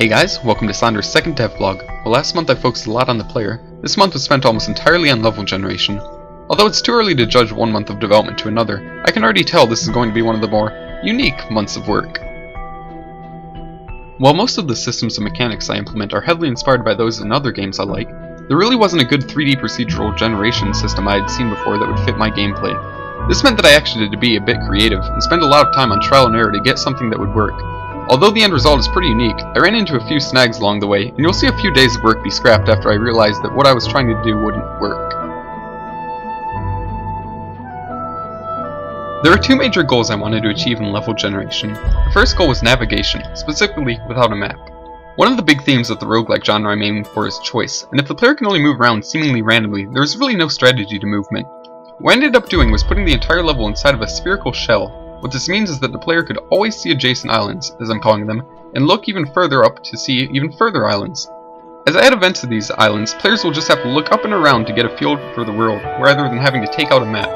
Hey guys, welcome to Sonder's second devblog. Well, last month I focused a lot on the player. This month was spent almost entirely on level generation. Although it's too early to judge one month of development to another, I can already tell this is going to be one of the more unique months of work. While most of the systems and mechanics I implement are heavily inspired by those in other games I like, there really wasn't a good 3D procedural generation system I had seen before that would fit my gameplay. This meant that I actually had to be a bit creative and spend a lot of time on trial and error to get something that would work. Although the end result is pretty unique, I ran into a few snags along the way, and you'll see a few days of work be scrapped after I realized that what I was trying to do wouldn't work. There are two major goals I wanted to achieve in level generation. The first goal was navigation, specifically without a map. One of the big themes of the roguelike genre I'm aiming for is choice, and if the player can only move around seemingly randomly, there is really no strategy to movement. What I ended up doing was putting the entire level inside of a spherical shell. What this means is that the player could always see adjacent islands, as I'm calling them, and look even further up to see even further islands. As I add events to these islands, players will just have to look up and around to get a feel for the world, rather than having to take out a map.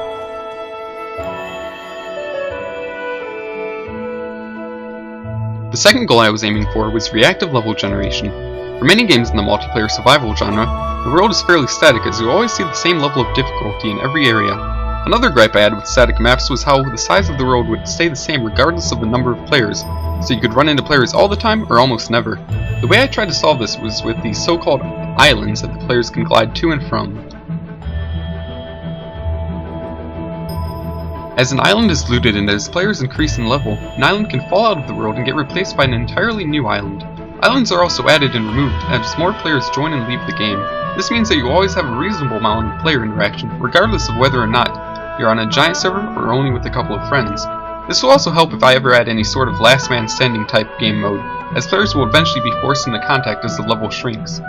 The second goal I was aiming for was reactive level generation. For many games in the multiplayer survival genre, the world is fairly static as you always see the same level of difficulty in every area. Another gripe I had with static maps was how the size of the world would stay the same regardless of the number of players, so you could run into players all the time or almost never. The way I tried to solve this was with these so-called islands that the players can glide to and from. As an island is looted and as players increase in level, an island can fall out of the world and get replaced by an entirely new island. Islands are also added and removed as more players join and leave the game. This means that you always have a reasonable amount of player interaction, regardless of whether or not you're on a giant server or only with a couple of friends. This will also help if I ever add any sort of last man standing type game mode, as players will eventually be forced into contact as the level shrinks.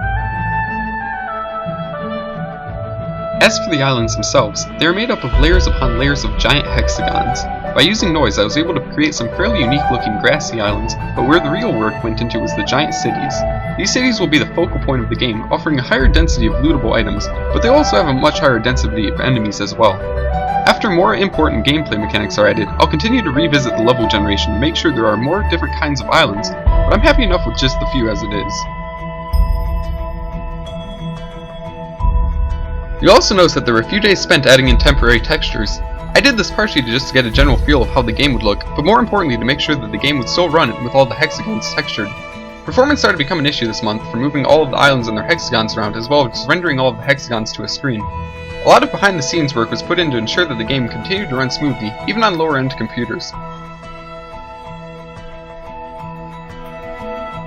As for the islands themselves, they are made up of layers upon layers of giant hexagons. By using noise, I was able to create some fairly unique looking grassy islands, but where the real work went into was the giant cities. These cities will be the focal point of the game, offering a higher density of lootable items, but they also have a much higher density of enemies as well. After more important gameplay mechanics are added, I'll continue to revisit the level generation to make sure there are more different kinds of islands, but I'm happy enough with just the few as it is. You'll also notice that there were a few days spent adding in temporary textures. I did this partially just to get a general feel of how the game would look, but more importantly to make sure that the game would still run with all the hexagons textured. Performance started to become an issue this month for moving all of the islands and their hexagons around, as well as rendering all of the hexagons to a screen. A lot of behind the scenes work was put in to ensure that the game continued to run smoothly, even on lower end computers.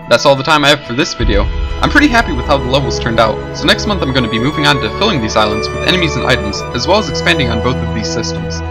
That's all the time I have for this video. I'm pretty happy with how the levels turned out, so next month I'm going to be moving on to filling these islands with enemies and items, as well as expanding on both of these systems.